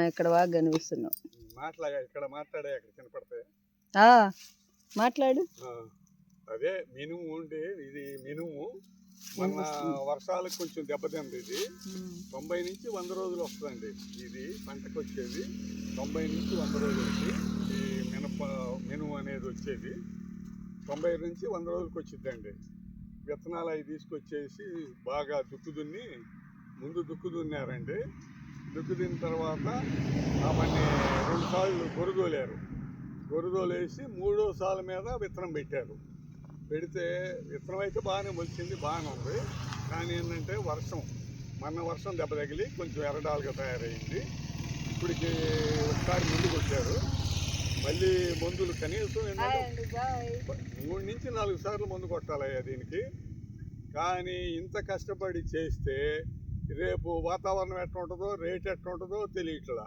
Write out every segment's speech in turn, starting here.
ఇక్కడ బాగా కనిపిస్తున్నావు. ఇక్కడ మాట్లాడే అక్కడ కనపడతాయి. మాట్లాడు. అదే మినుము ఉండి ఇది మినుము మన వర్షాలకు కొంచెం దెబ్బతింది. ఇది 90 నుంచి 100 రోజులు వస్తుందండి. ఇది పంటకు వచ్చేది 90 నుంచి 100 రోజులకి ఈ మినుము అనేది వచ్చేది 90 నుంచి 100 రోజులకి వచ్చిద్దండి. విత్తనాలు అవి తీసుకొచ్చేసి బాగా దుక్కు దున్నారండి. దుక్కు దున్న తర్వాత అవన్నీ 2 సార్లు గొరుదోలేసి 3వ సాల మీద విత్తనం పెట్టారు. పెడితే విత్తనం అయితే బాగానే మొలిచింది, బాగానే ఉంది. కానీ ఏంటంటే వర్షం దెబ్బ తగిలి కొంచెం ఎర్రడాలుగా తయారైంది. ఇప్పటికి ఒకసారి మందు కొట్టారు. మళ్ళీ మందులు కనీసం ఏంటంటే 3 నుంచి 4 సార్లు మందు కొట్టాలయ్యా దీనికి. కానీ ఇంత కష్టపడి చేస్తే రేపు వాతావరణం ఎట్లా ఉంటుందో రేట్ ఎట్లా ఉంటుందో తెలియట్లా.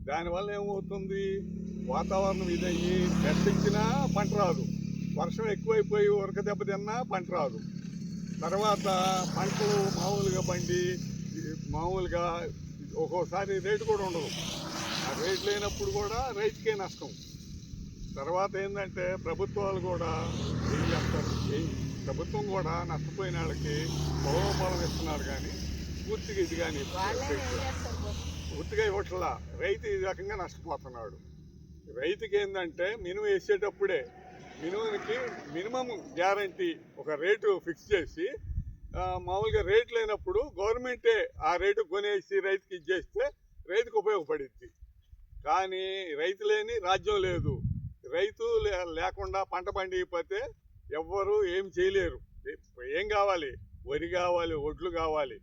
దానివల్ల ఏమవుతుంది, వాతావరణం ఇదయ్యి ఎట్టించినా పంట రాదు. వర్షం ఎక్కువైపోయి ఉరక దెబ్బతిన్నా పంట రాదు. తర్వాత పంటలు మామూలుగా ఒక్కోసారి రేటు కూడా ఉండదు. ఆ రేటు లేనప్పుడు కూడా రైతుకే నష్టం. తర్వాత ఏంటంటే ప్రభుత్వాలు కూడా ఏం చేస్తారు, ప్రభుత్వం కూడా నష్టపోయిన వాళ్ళకి పొలం ఇస్తున్నారు. కానీ పూర్తిగా ఇది కానీ పూర్తిగా ఇవ్వట్లా. రైతు ఈ రకంగా నష్టపోతున్నాడు. రైతుకి ఏంటంటే మినుము వేసేటప్పుడే మినుముకి మినిమం గ్యారంటీ ఒక రేటు ఫిక్స్ చేసి మామూలుగా రేటు లేనప్పుడు గవర్నమెంటే ఆ రేటు కొనేసి రైతుకి ఇచ్చేస్తే రైతుకు ఉపయోగపడిద్ది. కానీ రైతు లేని రాజ్యం లేదు. రైతు లేకుండా పంట పండిపోతే ఎవ్వరూ ఏం చేయలేరు. ఏం కావాలి, వరి కావాలి, ఒడ్లు కావాలి,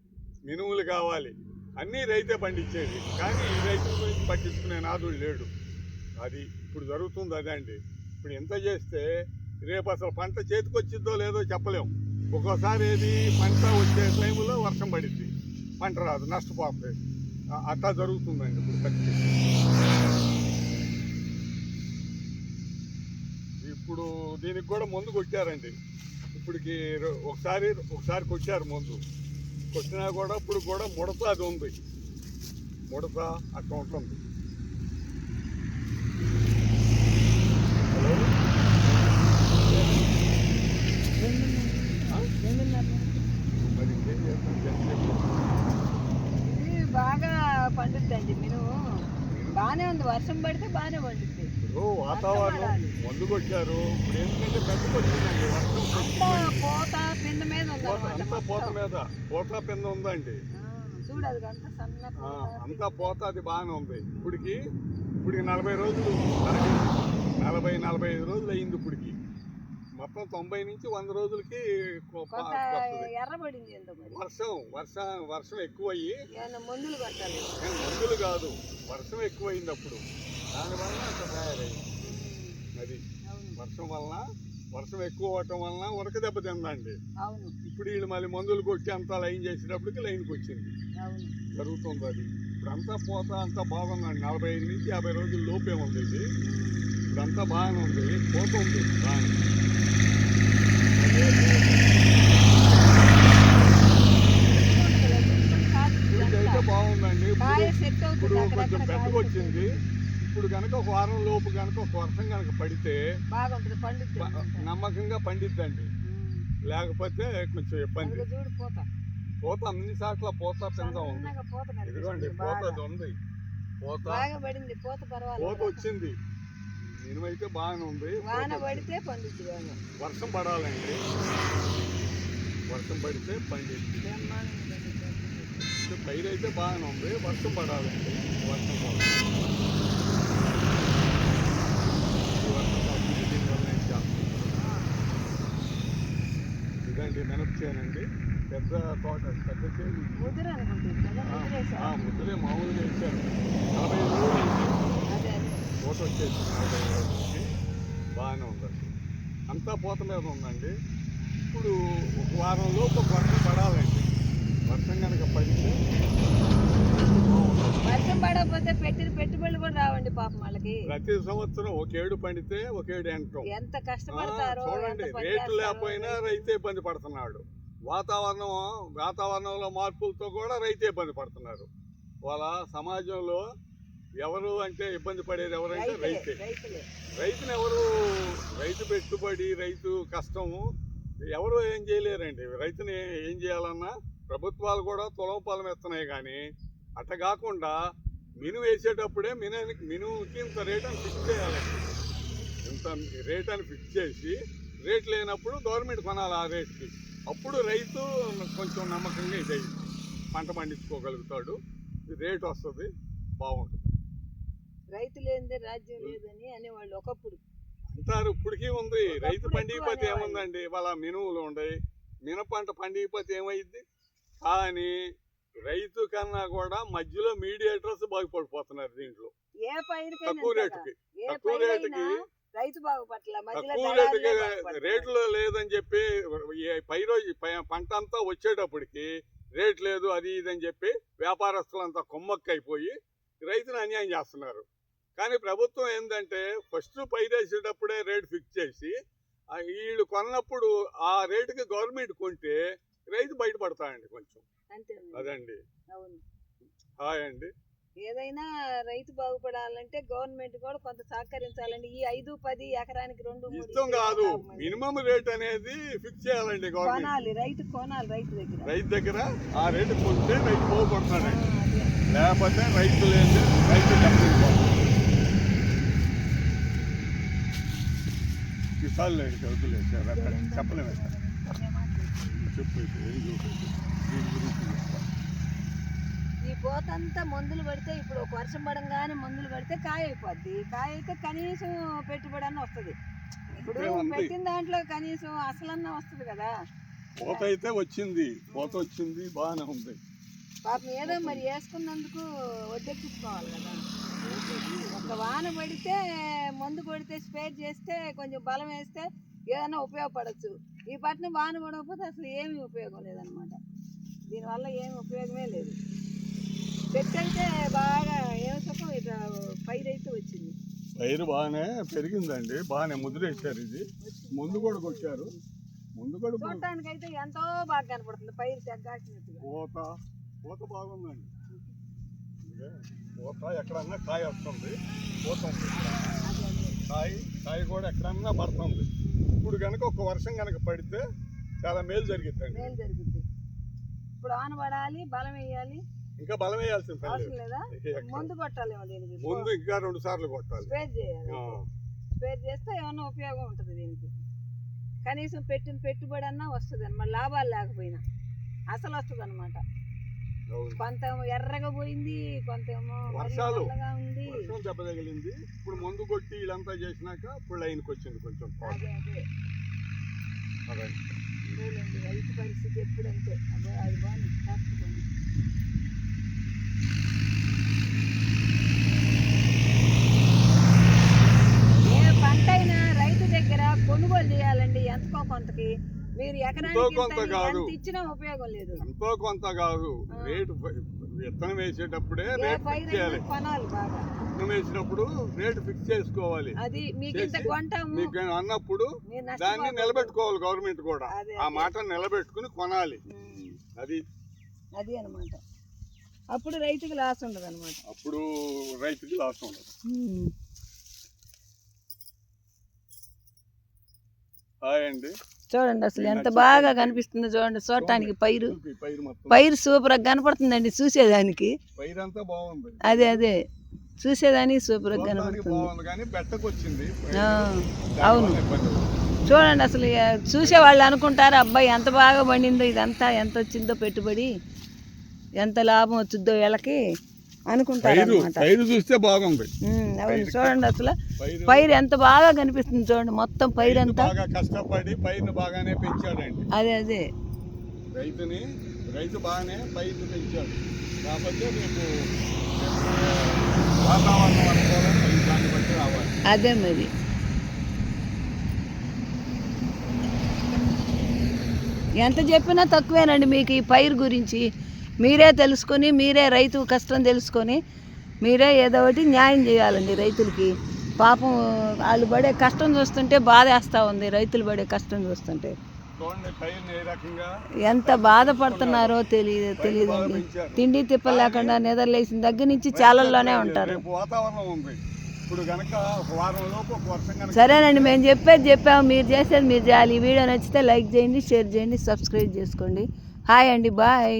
మినుములు కావాలి, అన్నీ రైతే పండించేది. కానీ ఈ రైతుల గురించి పట్టించుకునే నాదుడు లేడు. అది ఇప్పుడు జరుగుతుంది. అదే అండి. ఇప్పుడు ఎంత చేస్తే రేపు అసలు పంట చేతికొచ్చిద్దో లేదో చెప్పలేము. ఒక్కోసారి ఏది పంట వచ్చే టైంలో వర్షం పడిద్ది, పంట రాదు, నష్టపోతుంది. అట్లా జరుగుతుందండి ఇప్పుడు పరిస్థితి. ఇప్పుడు దీనికి కూడా మందు కొట్టారండి. ఇప్పటికి ఒకసారి కొట్టారు మందు. కొట్టినా కూడా ఇప్పుడు కూడా ముడత అది ఉంది. ముడత అట్లా ఉంటుంది. ఇది బాగా పండుద్దండి. మినుము బాగానే ఉంది, వర్షం పడితే బాగానే పండుద్ది. వాతావరణం మందు కొట్టారు. ఇప్పుడు ఏంటంటే పెద్దకొచ్చిందండి వర్షం. పోత పింద మీద పోత పింద ఉందండి. చూడదు అంతా పోత అది బాగానే ఉంది. ఇప్పటికి 40 రోజులు 45 రోజులు అయింది. ఇప్పటికి మొత్తం 90 నుంచి 100 రోజులకి ఎర్రబడింది. వర్షం ఎక్కువయ్యి మందులు కాదు, వర్షం ఎక్కువైంది అప్పుడు. దానివల్ల అట్లా తయారైంది. అది వర్షం ఎక్కువ అవటం వలన ఉరక దెబ్బ తిందండి. ఇప్పుడు వీళ్ళు మళ్ళీ మందులు కొట్టి అంతా లైన్ చేసేటప్పటికి లైన్కి వచ్చింది. జరుగుతుంది అది. ఇప్పుడు అంతా పోతా అంతా బాగుందండి. 45 నుంచి 50 రోజుల లోపే ఉంది ఇది. ఇప్పుడు అంతా బాగానే ఉంది, పోతుంది బాగానే. ఇప్పుడైతే బాగుందండి. ఇప్పుడు కొంచెం పెద్దగా వచ్చింది. ఇప్పుడు కనుక ఒక వారం లోపు కనుక ఒక వర్షం కనుక పడితే నమ్మకంగా పండిద్దండి. లేకపోతే కొంచెం ఇబ్బంది. పోత అన్ని సార్లు పోత పింద ఉంది. ఇదిగోండి పోత ఉంది. పోత వచ్చింది. మినుమైతే బాగానే ఉంది. వర్షం పడాలండి. వర్షం పడితే పండిద్ది. పైరు అయితే బాగానే ఉంది. వర్షం పడాలండి. వర్షం ఇదండి మినప చేనండి. పెద్ద తోట, పెద్ద చేను. ముద్దులే మామూలుగా వేసారు. 45 రోజులు తోట వచ్చేసి 45 రోజులకి బాగానే ఉందండి. అంతా పోత మీద ఉందండి. ఇప్పుడు ఒక వారం లోపు ఒక వర్షం పడాలండి. వర్షం కనుక పడితే వర్షం పడకపోతే పెట్టుబడులు కూడా రావండి పాపం వాళ్ళకి. ప్రతి సంవత్సరం ఒకేడు పండితే ఒకేడు ఎంత కష్టపడతారో చూడండి. రేట్లు లేకపోయినా రైతే ఇబ్బంది పడుతున్నాడు. వాతావరణంలో మార్పులతో కూడా రైతే ఇబ్బంది పడుతున్నారు. వాళ్ళ సమాజంలో ఎవరు అంటే ఇబ్బంది పడేది ఎవరంటే రైతే. రైతులే. రైతుని ఎవరు, రైతు పెట్టుబడి, రైతు కష్టము ఎవరు ఏం చేయలేరండి. రైతుని ఏం చేయాలన్నా ప్రభుత్వాలు కూడా తులవపాలెం ఎత్తున్నాయి, కానీ అట్ట కాకుండా మినుము వేసేటప్పుడే మినుముకి ఇంత రేట్ అని ఫిక్స్ చేయాలండి. ఇంత రేట్ అని ఫిక్స్ చేసి రేట్ లేనప్పుడు గవర్నమెంట్ కొనాలి ఆ రేట్కి. అప్పుడు రైతు కొంచెం నమ్మకంగా ఇది పంట పండించుకోగలుగుతాడు, రేట్ వస్తుంది, బాగుంటుంది. రైతు లేనిదే రాజ్యం లేదని అనేవాళ్ళు ఒకప్పుడు అంటారు. ఇప్పటికీ ఉంది. రైతు పండిపోతే ఏముందండి, వాళ్ళ మినుములు ఉన్నాయి, మినపంట పండిపోతే ఏమైంది. కానీ రైతు కన్నా కూడా మధ్యలో మీడియేటర్స్ బాగుపడిపోతున్నారు దీంట్లో. ఏ పైరుకైనా తక్కువ రేటుకి రైతు బాగుపట్ల, తక్కువ రేటుకి రేట్లు లేదని చెప్పి పంట అంతా వచ్చేటప్పటికి రేట్ లేదు అది ఇదని చెప్పి వ్యాపారస్తులంతా కొమ్మక్కైపోయి రైతుని అన్యాయం చేస్తున్నారు. కానీ ప్రభుత్వం ఏంటంటే ఫస్ట్ పైరేసేటప్పుడే రేట్ ఫిక్స్ చేసి వీళ్ళు కొన్నప్పుడు ఆ రేటుకి గవర్నమెంట్ కొంటే రైతు బయటపడతాయండి కొంచెం. అదండి. హాయ్ అండి. ఏదైనా రైతు బాగుపడాలంటే గవర్నమెంట్ కూడా కొంత సహకరించాలండి. ఈ 5-10 ఎకరానికి 2-3 ఇష్టం కాదు, మినిమం రేట్ అనేది ఫిక్స్ చేయాలండి గవర్నమెంట్. రైతు కొనాలి, రైతు దగ్గర ఆ రేటు కొంటే రైతు బాగుపడతాడండి. లేకపోతే రైతు లేదు, రైతు చెప్పలేదు చెప్పలేము. చెప్పు ఈ పోతంతా మందులు పడితే, ఇప్పుడు ఒక వర్షం పడంగానే మందులు పడితే కాయ అయిపోద్ది. కాయ అయితే కనీసం పెట్టుబడి అన్న వస్తుంది. ఇప్పుడు పెట్టిన దాంట్లో కనీసం అసలన్నా వస్తుంది కదా. పోత అయితే వచ్చింది, పోత వచ్చింది, బాగానే ఉంది. పాపం ఏదో మరి వేసుకున్నందుకు వడ్డెక్కించుకోవాలి కదా. ఒక వాన పడితే మందు కొడితే స్ప్రే చేస్తే కొంచెం బలం వేస్తే ఏదైనా ఉపయోగపడచ్చు. ఈ పట్నం వాన పడకపోతే అసలు ఏమీ ఉపయోగం లేదనమాట. దీనివల్ల ఏమి ఉపయోగమే లేదు. పెట్టయితే బాగా ఏమో ఇట్లా పైరు అయితే వచ్చింది. పైరు బాగానే పెరిగిందండి, బాగానే ముద్రేశారు. ఇది ముందు కూడా కొట్టారు. ముందు కూడా చూడటానికి అయితే ఎంతో బాగా కనపడుతుంది పైరు తగ్గాసినట్టుగా. పూత బాగుందండి. పూత ఎక్కడన్నా కాయ వస్తుంది, పూత కాయ కూడా ఎక్కడన్నా పడుతుంది. ఇప్పుడు కనుక ఒక వర్షం కనుక పడితే చాలా మేలు జరుగుతుంది. ఇప్పుడు ఆన పడాలి, బలం వేయాలి, ఇంకా బలం వేయాల్సింది అవసరం లేదా, మందు కొట్టాలేమో దీనికి. ముందు ఇంకా 2 సార్లు కొట్టాలి, స్ప్రే చేయాలి. స్ప్రే చేస్తే ఏమన్నా ఉపయోగం ఉంటుంది దీనికి. కనీసం పెట్టిన పెట్టుబడి అన్నా వస్తుంది అనమాట, లాభాలు లేకపోయినా అసలు వస్తుంది అనమాట. కొంత ఎర్రగా పోయింది, కొంతేమో వర్షాలు ఉంది, వర్షం దెబ్బ తగిలింది. ఇప్పుడు మందు కొట్టి ఇదంతా చేసినాక ఇప్పుడు లైన్కి వచ్చింది కొంచెం. అదే రైతు పరిస్థితి ఎప్పుడంటే అది బాగుంది. ఏ పంట అయినా రైతు దగ్గర కొనుగోలు చేయాలండి, ఎంతకో కొంతకి. మీరు ఎకరానికి ఇచ్చినా ఉపయోగం లేదు. ఎంతో కొంత కాదు, రేటు విత్తనం వేసేటప్పుడే రేట్ ఫిక్స్ చేయాలి. కొనాలి బాగా. విత్తనం వేసినప్పుడు రేటు ఫిక్స్ చేసుకోవాలి. అది మీకు అన్నప్పుడు దాన్ని నిలబెట్టుకోవాలి గవర్నమెంట్ కూడా. ఆ మాట నిలబెట్టుకుని కొనాలి. అది అన్నమాట. అప్పుడు రైతుకి లాస్ ఉండదు అనమాట. అప్పుడు రైతుకి లాస్ ఉండదు. హాయ్ అండి. చూడండి అసలు ఎంత బాగా కనిపిస్తుందో చూడండి. చూడటానికి పైరు సూపర్ గా కనపడుతుందండి చూసేదానికి. అదే చూసేదానికి సూపర్ గా కనపడుతుంది. అవును, చూడండి అసలు చూసే వాళ్ళు అనుకుంటారు అబ్బాయి ఎంత బాగా పండిందో, ఇదంతా ఎంత వచ్చిందో పెట్టుబడి, ఎంత లాభం వచ్చిందో వీళ్ళకి అనుకుంటారు అన్నమాట. చూస్తే బాగుంది. అవును, చూడండి అసలు పైరు ఎంత బాగా కనిపిస్తుంది చూడండి. మొత్తం పైరు అంతా కష్టపడి పైరుని బాగానే పెంచాడండి. అదే రైతు బాగానే పైరుని పెంచాడు. కాకపోతే మీకు వాతావరణం అనుకోవడం దాన్ని బట్టి రావాలి. అదే మరి ఎంత చెప్పినా తక్కువేనండి మీకు ఈ పైరు గురించి. మీరే తెలుసుకొని, మీరే రైతు కష్టం తెలుసుకొని మీరే ఏదో ఒకటి న్యాయం చేయాలండి రైతులకి. పాపం వాళ్ళు పడే కష్టం చూస్తుంటే బాధేస్తూ ఉంది, రైతులు పడే కష్టం చూస్తుంటే. చూడండి పైన ఏ రకంగా ఎంత బాధపడుతున్నారో తెలియదండి. తిండి తిప్ప లేకుండా నిద్రలేసిన దగ్గర నుంచి చాలల్లోనే ఉంటారు. రేపు వాతావరణం ఉంది. ఇప్పుడు కనుక ఒక వారం లోపు ఒక వర్షం కనుక సరేనండి, మేము చెప్పాము, మీరు చేసేది మీరు చేయాలి. ఈ వీడియో నచ్చితే లైక్ చేయండి, షేర్ చేయండి, సబ్స్క్రైబ్ చేసుకోండి. హాయ్ అండి, బాయ్.